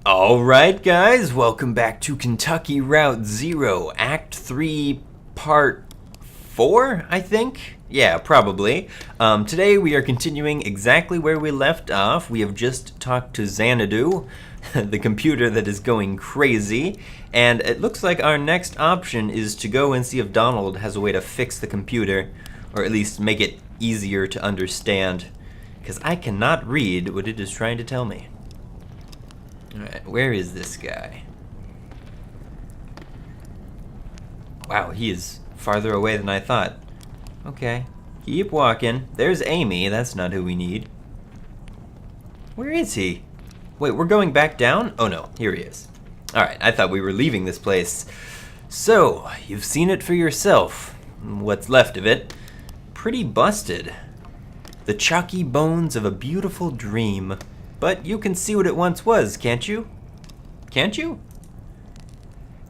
Alright, guys, welcome back to Kentucky Route Zero, Act 3, Part 4, I think? Yeah, probably. Today we are continuing exactly where we left off. We have just talked to Xanadu, the computer that is going crazy, and it looks like our next option is to go and see if Donald has a way to fix the computer, or at least make it easier to understand, because I cannot read what it is trying to tell me. Alright, where is this guy? Wow, he is farther away than I thought. Okay, keep walking. There's Amy, that's not who we need. Where is he? Wait, we're going back down? Oh no, here he is. Alright, I thought we were leaving this place. So, you've seen it for yourself. What's left of it. Pretty busted. The chalky bones of a beautiful dream. But you can see what it once was, can't you? Can't you?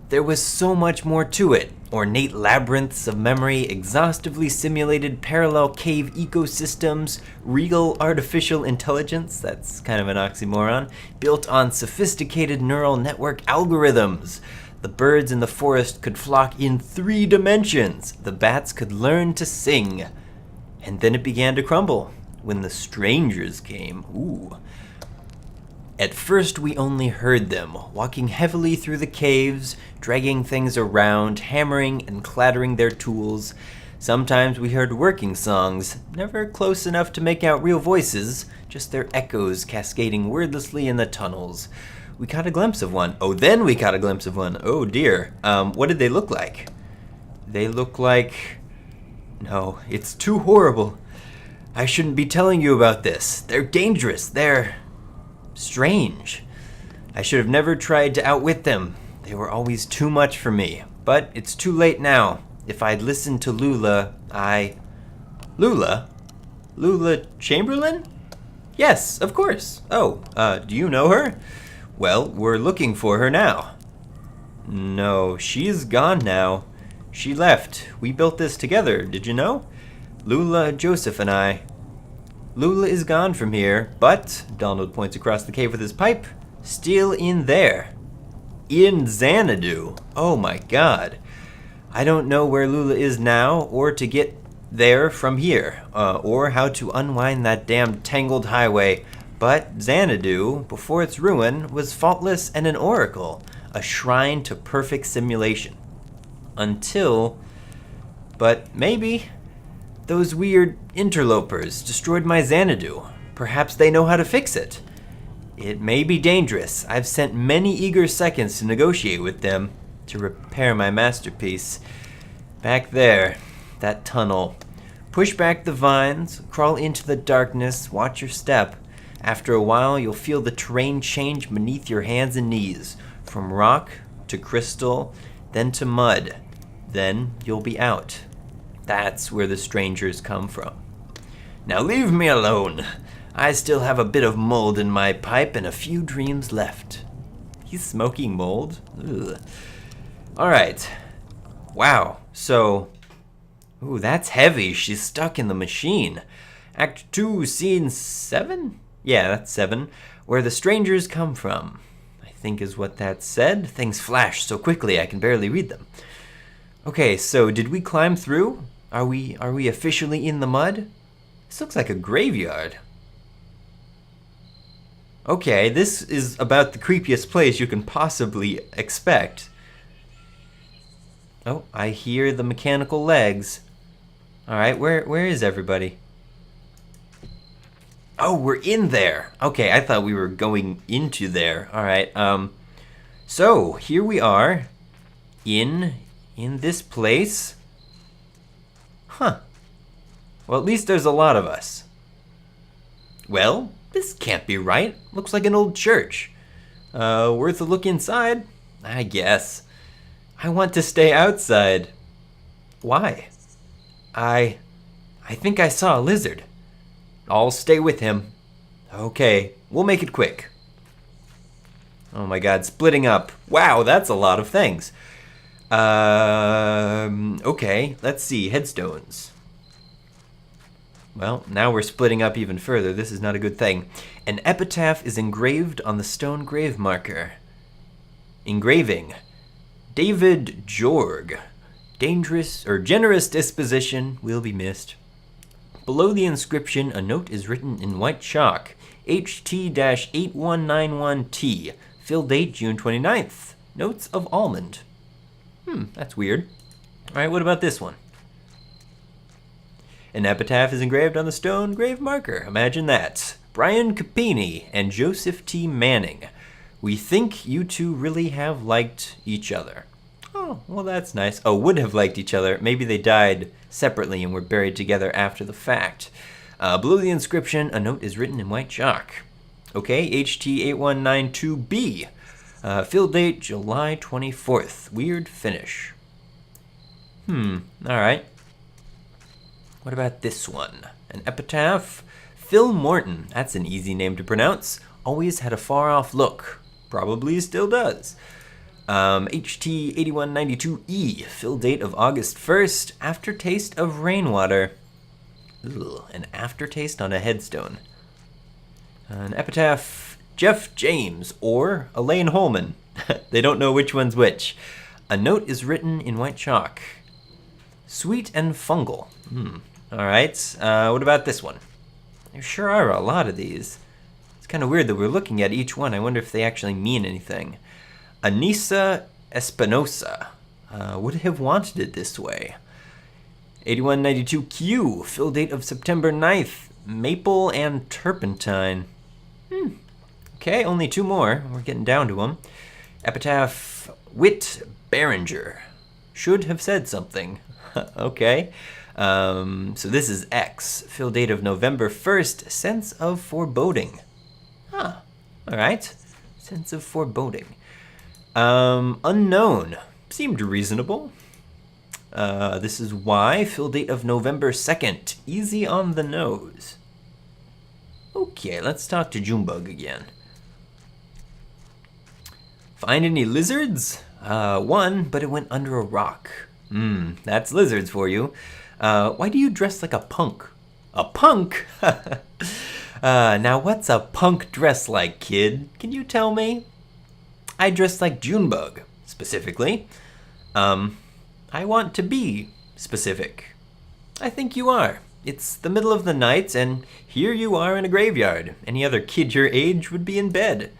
There was so much more to it. Ornate labyrinths of memory, exhaustively simulated parallel cave ecosystems, regal artificial intelligence, that's kind of an oxymoron, built on sophisticated neural network algorithms. The birds in the forest could flock in 3 dimensions. The bats could learn to sing. And then it began to crumble when the strangers came. Ooh. At first we only heard them, walking heavily through the caves, dragging things around, hammering and clattering their tools. Sometimes we heard working songs, never close enough to make out real voices, just their echoes cascading wordlessly in the tunnels. We caught a glimpse of one. Oh, then we caught a glimpse of one. Oh dear. What did they look like? They look like... No, it's too horrible. I shouldn't be telling you about this. They're dangerous. They're... strange. I should have never tried to outwit them. They were always too much for me. But it's too late now. If I'd listened to Lula, Lula? Lula Chamberlain? Yes, of course. Oh, do you know her? Well, we're looking for her now. No, she's gone now. She left. We built this together, did you know? Lula, Joseph, and I. Lula is gone from here, but, Donald points across the cave with his pipe, still in there. In Xanadu. Oh my god. I don't know where Lula is now, or to get there from here, or how to unwind that damn tangled highway, but Xanadu, before its ruin, was faultless and an oracle, a shrine to perfect simulation. Until... but maybe... those weird interlopers destroyed my Xanadu. Perhaps they know how to fix it. It may be dangerous. I've sent many eager seconds to negotiate with them to repair my masterpiece. Back there, that tunnel. Push back the vines, crawl into the darkness, watch your step. After a while, you'll feel the terrain change beneath your hands and knees, from rock to crystal, then to mud. Then you'll be out. That's where the strangers come from. Now leave me alone. I still have a bit of mold in my pipe and a few dreams left. He's smoking mold? Ugh. Alright. Wow. So... ooh, that's heavy. She's stuck in the machine. Act 2, Scene 7? Yeah, that's 7. Where the strangers come from. I think is what that said. Things flash so quickly I can barely read them. Okay, so did we climb through? Are we officially in the mud? This looks like a graveyard. Okay, this is about the creepiest place you can possibly expect. Oh, I hear the mechanical legs. Alright, where is everybody? Oh, we're in there. Okay, I thought we were going into there. Alright, so here we are in this place. Huh. Well, at least there's a lot of us. Well, this can't be right. Looks like an old church. Worth a look inside, I guess. I want to stay outside. Why? I think I saw a lizard. I'll stay with him. Okay, we'll make it quick. Oh my god, splitting up. Wow, that's a lot of things. Okay, let's see, headstones. Well, now we're splitting up even further. This is not a good thing. An epitaph is engraved on the stone grave marker. Engraving. David Jorg. Dangerous or generous disposition will be missed. Below the inscription, a note is written in white chalk. HT-8191T. Fill date June 29th. Notes of almond. That's weird. Alright, what about this one? An epitaph is engraved on the stone grave marker. Imagine that. Brian Capini and Joseph T. Manning. We think you two really have liked each other. Oh, well, that's nice. Oh, would have liked each other. Maybe they died separately and were buried together after the fact. Below the inscription, a note is written in white chalk. Okay, HT8192B. Fill date July 24th. Weird finish. Alright. What about this one? An epitaph? Phil Morton. That's an easy name to pronounce. Always had a far-off look. Probably still does. HT8192E. Fill date of August 1st. Aftertaste of rainwater. Ugh, an aftertaste on a headstone. An epitaph. Jeff James or Elaine Holman. They don't know which one's which. A note is written in white chalk. Sweet and fungal. Alright, what about this one? There sure are a lot of these. It's kind of weird that we're looking at each one. I wonder if they actually mean anything. Anissa Espinosa would have wanted it this way. 8192Q, fill date of September 9th. Maple and turpentine. Okay, only two more. We're getting down to them. Epitaph Whit Behringer. Should have said something. Okay. So this is X. Fill date of November 1st. Sense of foreboding. Alright. Sense of foreboding. Unknown. Seemed reasonable. This is Y. Fill date of November 2nd. Easy on the nose. Okay, let's talk to Junebug again. Find any lizards? One, but it went under a rock. That's lizards for you. Why do you dress like a punk? A punk? Now what's a punk dress like, kid? Can you tell me? I dress like Junebug, specifically. I want to be specific. I think you are. It's the middle of the night, and here you are in a graveyard. Any other kid your age would be in bed.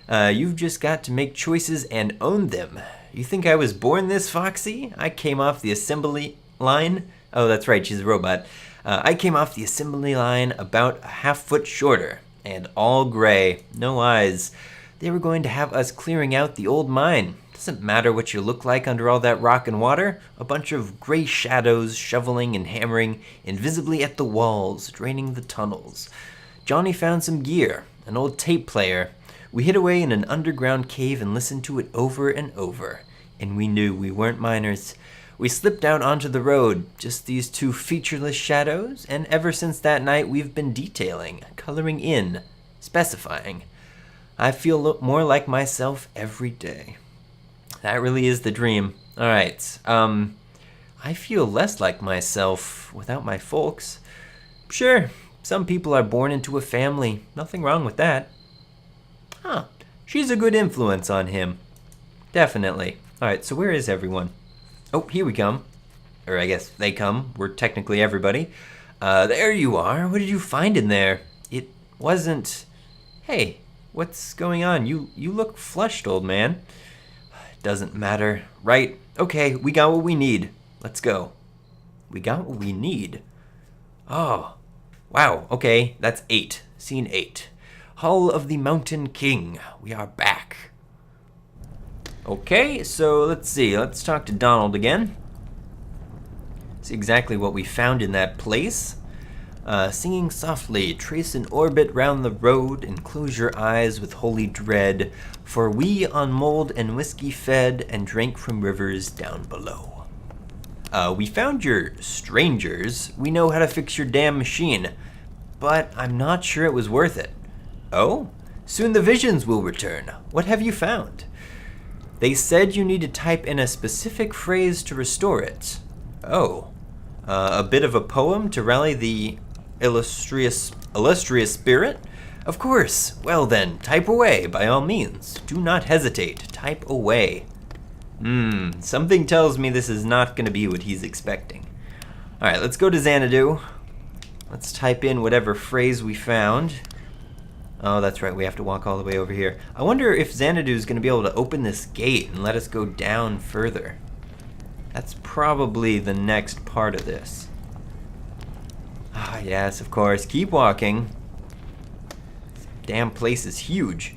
You've just got to make choices and own them. You think I was born this foxy? I came off the assembly line. Oh, that's right, she's a robot. I came off the assembly line about a half-foot shorter, and all gray, no eyes. They were going to have us clearing out the old mine. Doesn't matter what you look like under all that rock and water. A bunch of gray shadows shoveling and hammering invisibly at the walls, draining the tunnels. Johnny found some gear, an old tape player. We hid away in an underground cave and listened to it over and over. And we knew we weren't miners. We slipped out onto the road, just these two featureless shadows, and ever since that night we've been detailing, coloring in, specifying. I feel more like myself every day. That really is the dream. Alright, I feel less like myself without my folks. Sure, some people are born into a family. Nothing wrong with that. She's a good influence on him. Definitely. Alright, so where is everyone? Oh, here we come. Or I guess they come. We're technically everybody. There you are. What did you find in there? It wasn't... Hey, what's going on? You look flushed, old man. Doesn't matter. Right. Okay, we got what we need. Let's go. We got what we need. Oh. Wow. Okay, that's 8. Scene 8. Hall of the Mountain King. We are back. Okay, so let's see. Let's talk to Donald again. See exactly what we found in that place. Singing softly, trace an orbit round the road, and close your eyes with holy dread, for we on mold and whiskey fed, and drank from rivers down below. We found your strangers. We know how to fix your damn machine, but I'm not sure it was worth it. Oh? Soon the visions will return. What have you found? They said you need to type in a specific phrase to restore it. Oh. A bit of a poem to rally the illustrious spirit? Of course. Well then, type away, by all means. Do not hesitate. Type away. Something tells me this is not going to be what he's expecting. Alright, let's go to Xanadu. Let's type in whatever phrase we found. Oh, that's right, we have to walk all the way over here. I wonder if Xanadu is going to be able to open this gate and let us go down further. That's probably the next part of this. Ah, yes, of course. Keep walking. This damn place is huge.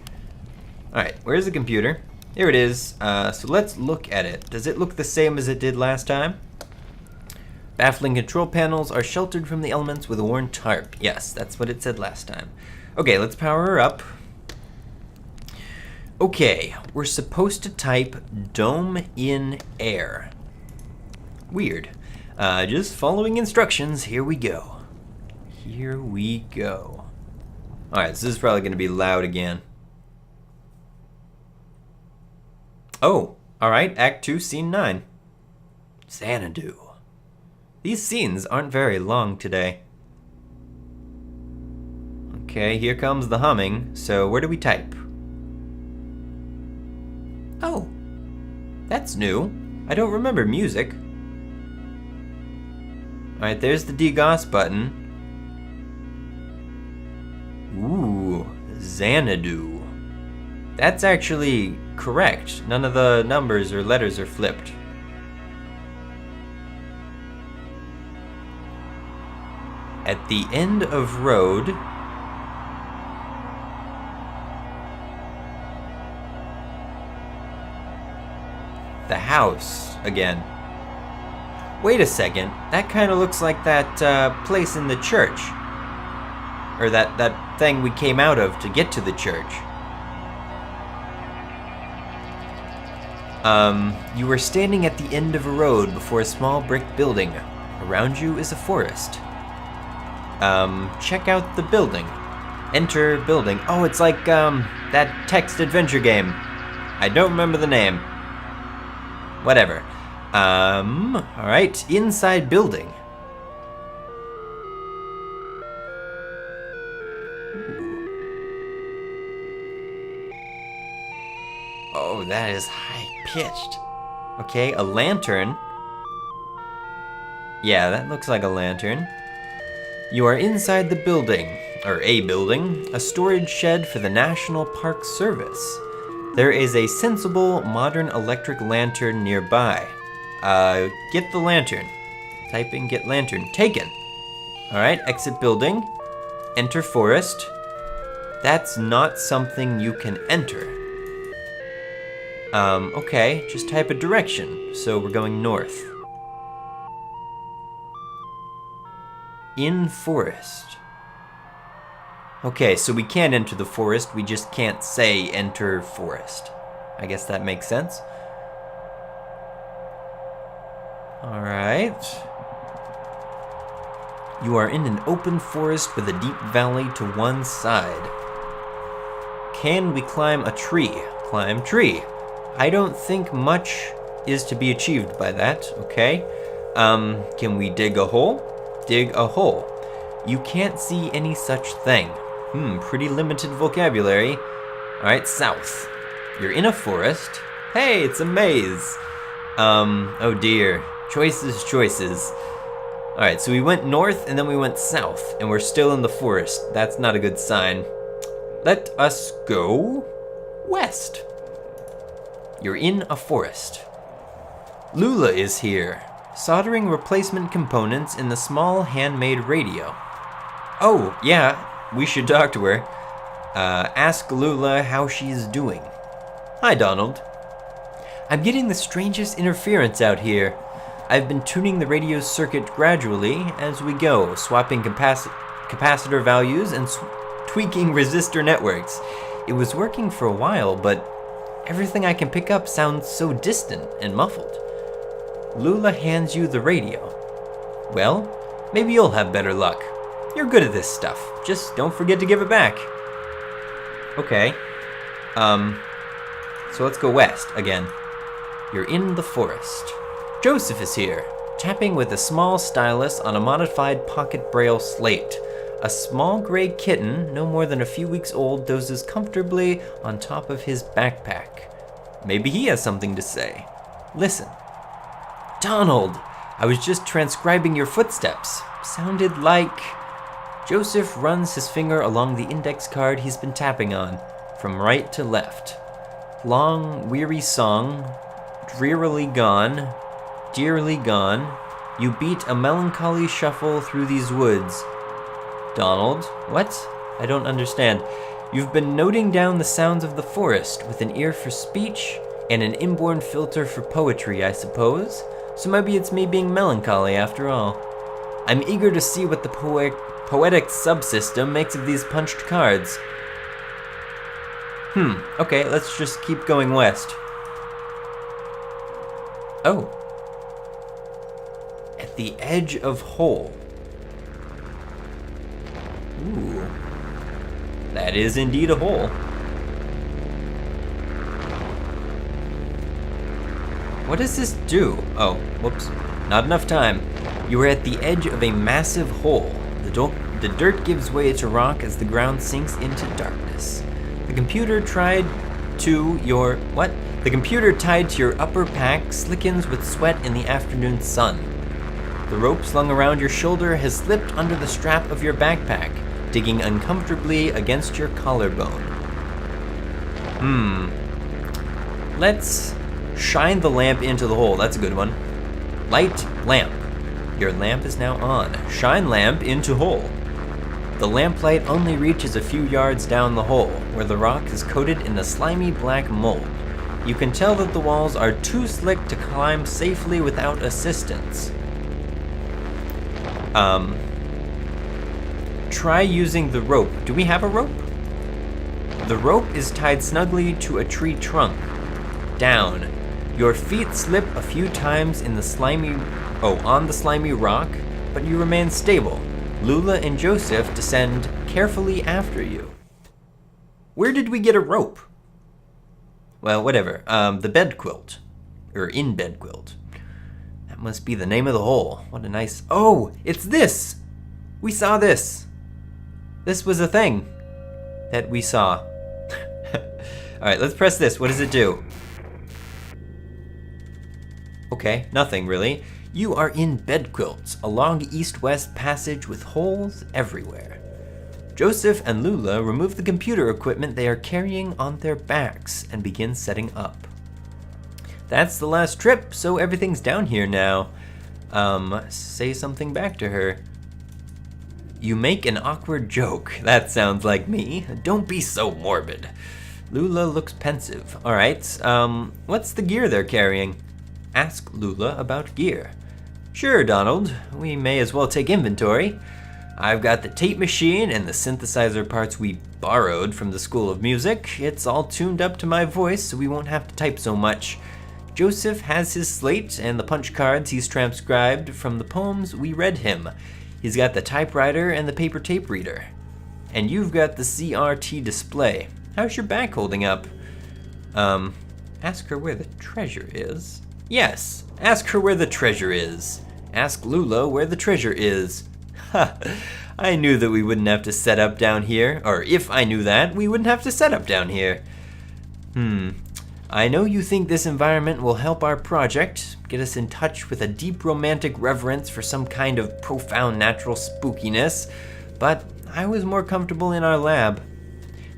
Alright, where's the computer? Here it is. So let's look at it. Does it look the same as it did last time? Baffling control panels are sheltered from the elements with a worn tarp. Yes, that's what it said last time. Okay, let's power her up. Okay, we're supposed to type dome in air. Weird. Just following instructions. Here we go. Here we go. Alright, so this is probably going to be loud again. Oh, alright, Act 2, Scene 9. Xanadu. These scenes aren't very long today. Okay, here comes the humming. So where do we type? Oh, that's new. I don't remember music. Alright, there's the DGOS button. Ooh, Xanadu. That's actually correct. None of the numbers or letters are flipped. At the end of road. The house again. Wait a second. That kind of looks like that place in the church. Or that thing we came out of to get to the church. You were standing at the end of a road before a small brick building. Around you is a forest. Check out the building. Enter building. Oh, it's like, that text adventure game. I don't remember the name. Whatever. Alright, inside building. Oh, that is high-pitched. Okay, a lantern. Yeah, that looks like a lantern. You are inside the building, or a building, a storage shed for the National Park Service. There is a sensible, modern electric lantern nearby. Get the lantern. Typing get lantern. Taken. Alright, exit building. Enter forest. That's not something you can enter. Okay, just type a direction. So we're going north. In forest. Okay, so we can enter the forest, we just can't say enter forest. I guess that makes sense. Alright. You are in an open forest with a deep valley to one side. Can we climb a tree? Climb tree. I don't think much is to be achieved by that, okay? Can we dig a hole? Dig a hole. You can't see any such thing. Pretty limited vocabulary. Alright, south. You're in a forest. Hey, it's a maze. Oh dear. Choices. Alright, so we went north and then we went south, and we're still in the forest. That's not a good sign. Let us go west. You're in a forest. Lula is here, soldering replacement components in the small handmade radio. Oh, yeah, we should talk to her. Ask Lula how she's doing. Hi, Donald. I'm getting the strangest interference out here. I've been tuning the radio circuit gradually as we go, swapping capacitor values and tweaking resistor networks. It was working for a while, but everything I can pick up sounds so distant and muffled. Lula hands you the radio. Well, maybe you'll have better luck. You're good at this stuff. Just don't forget to give it back. Okay. So let's go west again. You're in the forest. Joseph is here, tapping with a small stylus on a modified pocket braille slate. A small gray kitten, no more than a few weeks old, dozes comfortably on top of his backpack. Maybe he has something to say. Listen. Donald! I was just transcribing your footsteps. Sounded like... Joseph runs his finger along the index card he's been tapping on, from right to left. Long, weary song, drearily gone, dearly gone. You beat a melancholy shuffle through these woods. Donald, what? I don't understand. You've been noting down the sounds of the forest with an ear for speech and an inborn filter for poetry, I suppose. So maybe it's me being melancholy after all. I'm eager to see what the poetic subsystem makes of these punched cards. Okay, let's just keep going west. Oh. At the edge of hole. Ooh. That is indeed a hole. What does this do? Oh, whoops. Not enough time. You are at the edge of a massive hole. The dirt gives way to rock as the ground sinks into darkness. The computer tied to your upper pack slickens with sweat in the afternoon sun. The rope slung around your shoulder has slipped under the strap of your backpack, digging uncomfortably against your collarbone. Let's shine the lamp into the hole. That's a good one. Light lamp. Your lamp is now on. Shine lamp into hole. The lamplight only reaches a few yards down the hole, where the rock is coated in a slimy black mold. You can tell that the walls are too slick to climb safely without assistance. Try using the rope. Do we have a rope? The rope is tied snugly to a tree trunk. Down. Your feet slip a few times on the slimy rock, but you remain stable. Lula and Joseph descend carefully after you. Where did we get a rope? Well, whatever. The bed quilt. Or in bed quilt. That must be the name of the hole. What a nice... Oh, it's this! We saw this. This was a thing that we saw. Alright, let's press this. What does it do? Okay, nothing really. You are in bed quilts, a long east-west passage with holes everywhere. Joseph and Lula remove the computer equipment they are carrying on their backs and begin setting up. That's the last trip, so everything's down here now. Say something back to her. You make an awkward joke. That sounds like me. Don't be so morbid. Lula looks pensive. Alright, what's the gear they're carrying? Ask Lula about gear. Sure, Donald. We may as well take inventory. I've got the tape machine and the synthesizer parts we borrowed from the School of Music. It's all tuned up to my voice, so we won't have to type so much. Joseph has his slate and the punch cards he's transcribed from the poems we read him. He's got the typewriter and the paper tape reader. And you've got the CRT display. How's your back holding up? Ask her where the treasure is. Yes, ask her where the treasure is. Ask Lula where the treasure is. Ha! I knew that we wouldn't have to set up down here. Or if I knew that, we wouldn't have to set up down here. I know you think this environment will help our project, get us in touch with a deep romantic reverence for some kind of profound natural spookiness, but I was more comfortable in our lab.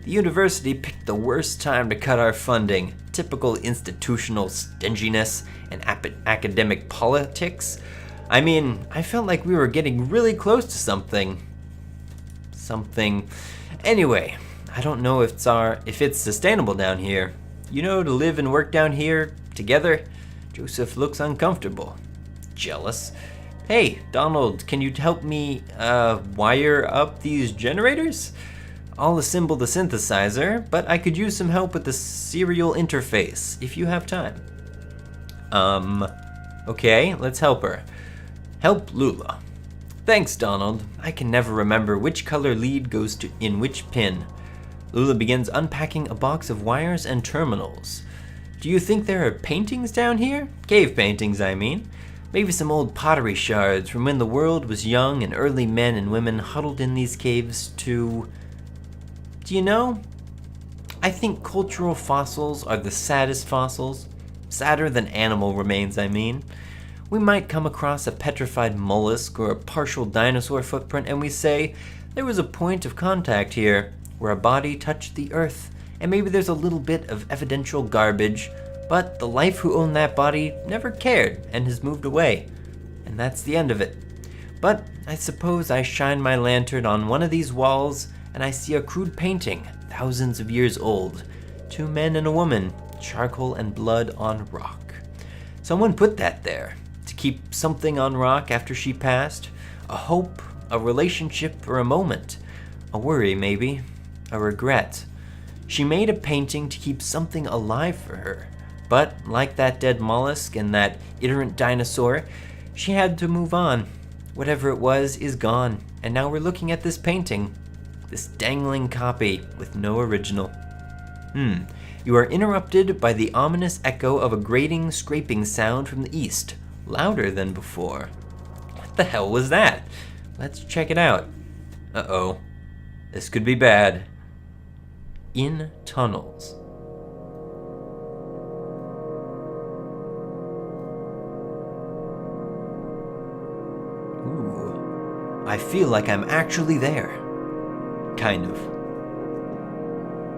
The university picked the worst time to cut our funding. Typical institutional stinginess and academic politics. I mean, I felt like we were getting really close to something. Anyway, I don't know if it's sustainable down here. You know, to live and work down here together. Joseph looks uncomfortable. Jealous. Hey, Donald, can you help me wire up these generators? I'll assemble the synthesizer, but I could use some help with the serial interface, if you have time. Okay, let's help her. Help Lula. Thanks, Donald. I can never remember which color lead goes in which pin. Lula begins unpacking a box of wires and terminals. Do you think there are paintings down here? Cave paintings, I mean. Maybe some old pottery shards from when the world was young and early men and women huddled in these caves to... Do you know? I think cultural fossils are the saddest fossils. Sadder than animal remains, I mean. We might come across a petrified mollusk or a partial dinosaur footprint and we say, there was a point of contact here where a body touched the earth, and maybe there's a little bit of evidential garbage, but the life who owned that body never cared and has moved away, and that's the end of it. But I suppose I shine my lantern on one of these walls and I see a crude painting, thousands of years old. 2 men and a woman, charcoal and blood on rock. Someone put that there to keep something on rock after she passed. A hope, a relationship, or a moment. A worry, maybe. A regret. She made a painting to keep something alive for her. But, like that dead mollusk and that iterant dinosaur, she had to move on. Whatever it was is gone, and now we're looking at this painting. This dangling copy with no original. You are interrupted by the ominous echo of a grating, scraping sound from the east, louder than before. What the hell was that? Let's check it out. Uh-oh. This could be bad. In tunnels. Ooh. I feel like I'm actually there. Kind of.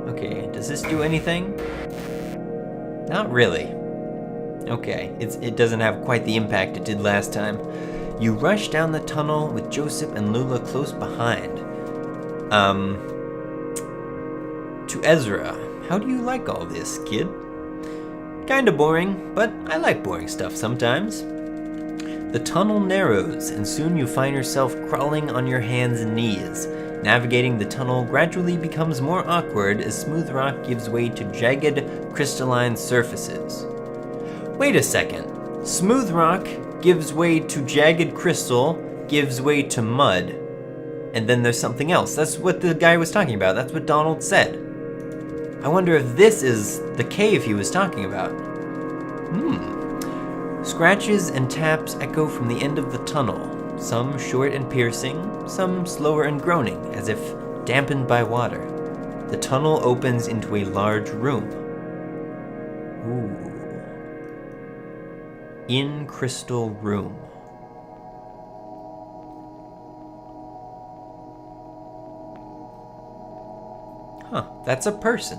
Okay, does this do anything? Not really. Okay, it doesn't have quite the impact it did last time. You rush down the tunnel with Joseph and Lula close behind. To Ezra, how do you like all this, kid? Kinda boring, but I like boring stuff sometimes. The tunnel narrows, and soon you find yourself crawling on your hands and knees. Navigating the tunnel gradually becomes more awkward as smooth rock gives way to jagged, crystalline surfaces. Wait a second. Smooth rock gives way to jagged crystal, gives way to mud. And then there's something else. That's what the guy was talking about. That's what Donald said. I wonder if this is the cave he was talking about. Scratches and taps echo from the end of the tunnel. Some short and piercing, some slower and groaning, as if dampened by water. The tunnel opens into a large room. Ooh. In crystal room. Huh, that's a person.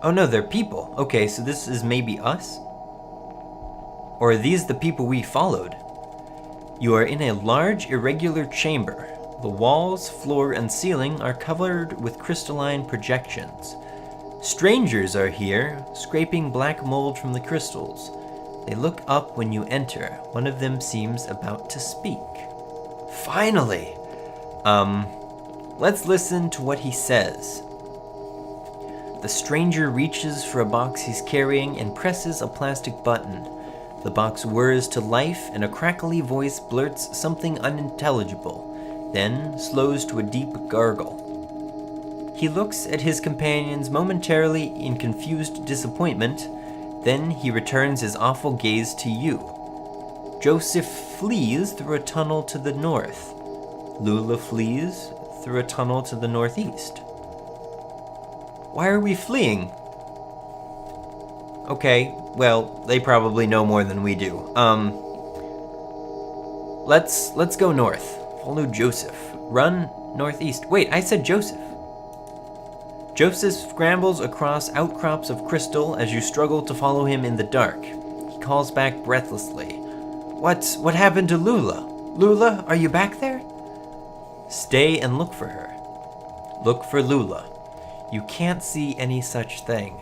Oh no, they're people. Okay, so this is maybe us? Or are these the people we followed? You are in a large, irregular chamber. The walls, floor, and ceiling are covered with crystalline projections. Strangers are here, scraping black mold from the crystals. They look up when you enter. One of them seems about to speak. Finally! Let's listen to what he says. The stranger reaches for a box he's carrying and presses a plastic button. The box whirs to life and a crackly voice blurts something unintelligible, then slows to a deep gargle. He looks at his companions momentarily in confused disappointment, then he returns his awful gaze to you. Joseph flees through a tunnel to the north. Lula flees through a tunnel to the northeast. Why are we fleeing? Okay, well, they probably know more than we do. Let's go north. Follow Joseph. Run northeast. Wait, I said Joseph. Joseph scrambles across outcrops of crystal as you struggle to follow him in the dark. He calls back breathlessly. What happened to Lula? Lula, are you back there? Stay and look for her. Look for Lula. You can't see any such thing.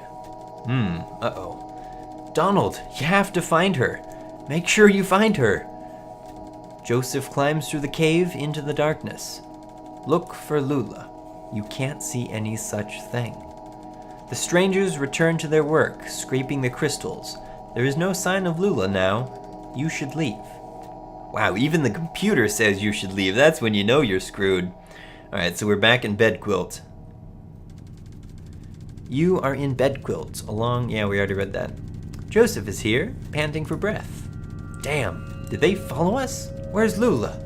Uh-oh. Donald, you have to find her. Make sure you find her. Joseph climbs through the cave into the darkness. Look for Lula. You can't see any such thing. The strangers return to their work, scraping the crystals. There is no sign of Lula now. You should leave. Wow, even the computer says you should leave. That's when you know you're screwed. Alright, so we're back in Bedquilt. You are in Bedquilt along... Yeah, we already read that. Joseph is here, panting for breath. Damn, did they follow us? Where's Lula?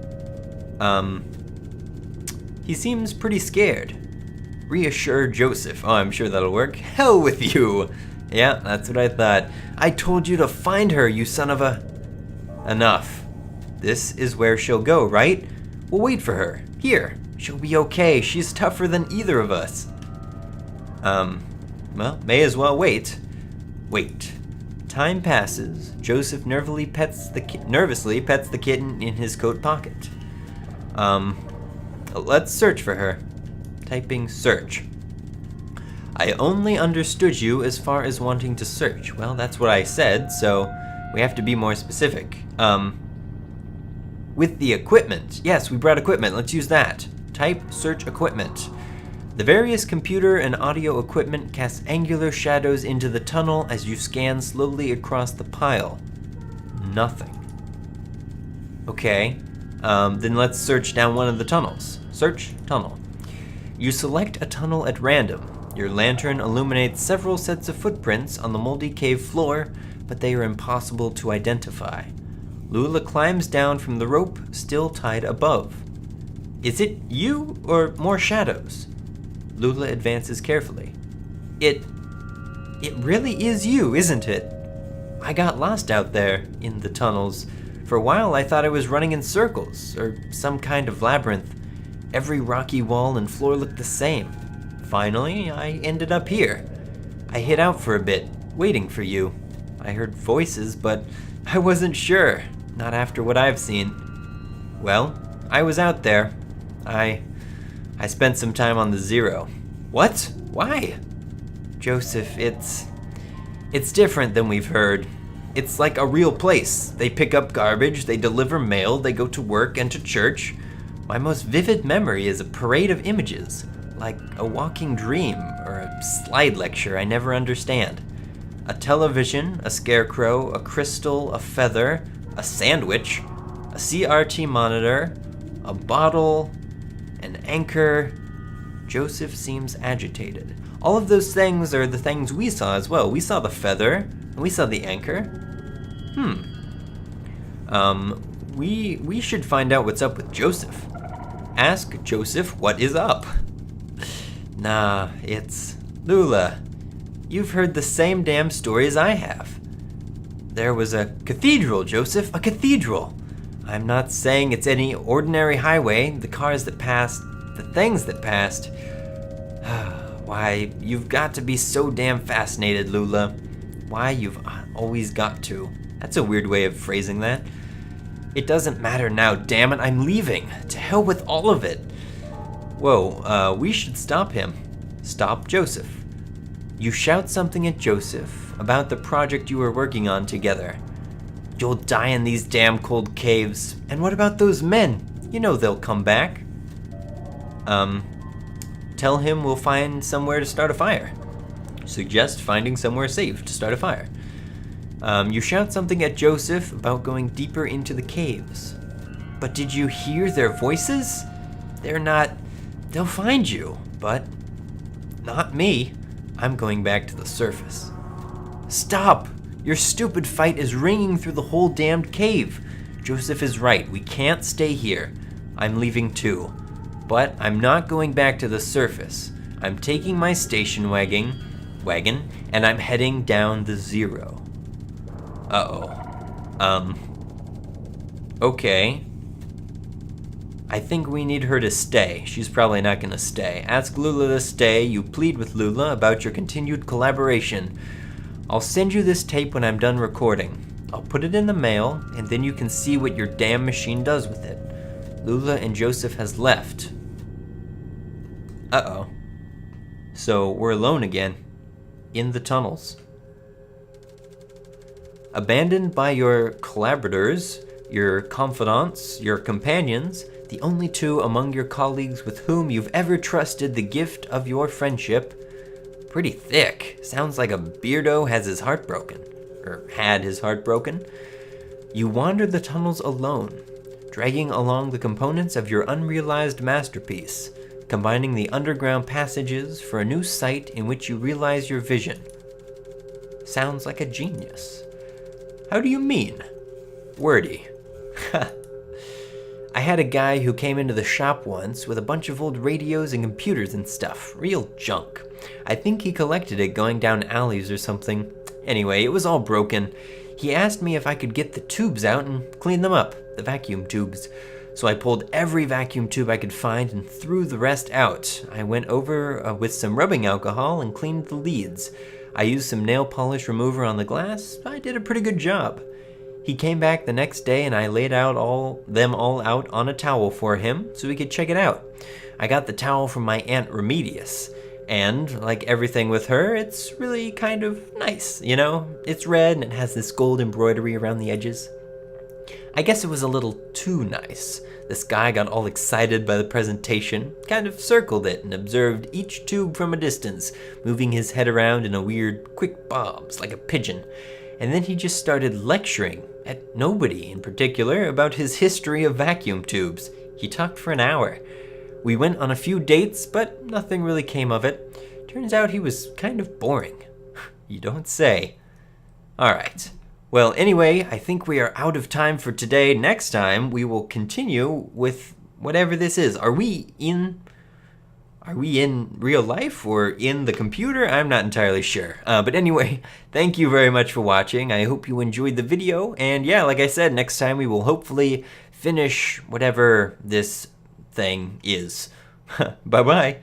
He seems pretty scared. Reassure Joseph. Oh, I'm sure that'll work. Hell with you! Yeah, that's what I thought. I told you to find her, you son of a... Enough. This is where she'll go, right? We'll wait for her. Here. She'll be okay. She's tougher than either of us. Well, may as well wait. Wait. Time passes. Joseph nervously pets the kitten in his coat pocket. Let's search for her. Typing search. I only understood you as far as wanting to search. Well, that's what I said, so we have to be more specific. With the equipment. Yes, we brought equipment. Let's use that. Type search equipment. The various computer and audio equipment casts angular shadows into the tunnel as you scan slowly across the pile. Nothing. Okay, then let's search down one of the tunnels. Search tunnel. You select a tunnel at random. Your lantern illuminates several sets of footprints on the moldy cave floor, but they are impossible to identify. Lula climbs down from the rope still tied above. Is it you or more shadows? Lula advances carefully. It really is you, isn't it? I got lost out there in the tunnels. For a while I thought I was running in circles, or some kind of labyrinth. Every rocky wall and floor looked the same. Finally, I ended up here. I hid out for a bit, waiting for you. I heard voices, but I wasn't sure. Not after what I've seen. Well, I was out there. I spent some time on the Zero. What? Why? Joseph, it's different than we've heard. It's like a real place. They pick up garbage, they deliver mail, they go to work and to church. My most vivid memory is a parade of images, like a walking dream or a slide lecture I never understand. A television, a scarecrow, a crystal, a feather, a sandwich, a CRT monitor, a bottle, an anchor. Joseph seems agitated. All of those things are the things we saw as well. We saw the feather, and we saw the anchor. We should find out what's up with Joseph. Ask Joseph what is up. Nah, it's... Lula, you've heard the same damn story as I have. There was a cathedral, Joseph, a cathedral. I'm not saying it's any ordinary highway, the cars that passed, the things that passed. Why, you've got to be so damn fascinated, Lula. Why, you've always got to. That's a weird way of phrasing that. It doesn't matter now, damn it, I'm leaving. To hell with all of it. Whoa, we should stop him. Stop Joseph. You shout something at Joseph about the project you were working on together. You'll die in these damn cold caves. And what about those men? You know they'll come back. Tell him we'll find somewhere to start a fire. Suggest finding somewhere safe to start a fire. You shout something at Joseph about going deeper into the caves. But did you hear their voices? They'll find you, but not me. I'm going back to the surface. Stop! Your stupid fight is ringing through the whole damned cave. Joseph is right, we can't stay here. I'm leaving too. But I'm not going back to the surface. I'm taking my station wagon, and I'm heading down the Zero. Okay. I think we need her to stay. She's probably not gonna stay. Ask Lula to stay. You plead with Lula about your continued collaboration. I'll send you this tape when I'm done recording. I'll put it in the mail, and then you can see what your damn machine does with it. Lula and Joseph has left. So we're alone again. In the tunnels. Abandoned by your collaborators, your confidants, your companions, the only two among your colleagues with whom you've ever trusted the gift of your friendship. Pretty thick. Sounds like a beardo has his heart broken. Or had his heart broken. You wander the tunnels alone, dragging along the components of your unrealized masterpiece, combining the underground passages for a new site in which you realize your vision. sounds like a genius. How do you mean? Wordy. I had a guy who came into the shop once with a bunch of old radios and computers and stuff. Real junk. I think he collected it going down alleys or something. Anyway, it was all broken. He asked me if I could get the tubes out and clean them up, the vacuum tubes. So I pulled every vacuum tube I could find and threw the rest out. I went over with some rubbing alcohol and cleaned the leads. I used some nail polish remover on the glass. I did a pretty good job. He came back the next day and I laid them all out on a towel for him so he could check it out. I got the towel from my Aunt Remedius, and like everything with her, it's really kind of nice, you know? It's red and it has this gold embroidery around the edges. I guess it was a little too nice. This guy got all excited by the presentation, kind of circled it and observed each tube from a distance, moving his head around in a weird quick bobs like a pigeon. And then he just started lecturing, at nobody in particular, about his history of vacuum tubes. He talked for an hour. We went on a few dates, but nothing really came of it. Turns out he was kind of boring. You don't say. Alright. Well, anyway, I think we are out of time for today. Next time, we will continue with whatever this is. Are we in real life or in the computer? I'm not entirely sure. But anyway, thank you very much for watching. I hope you enjoyed the video. And yeah, like I said, next time we will hopefully finish whatever this thing is. Bye-bye.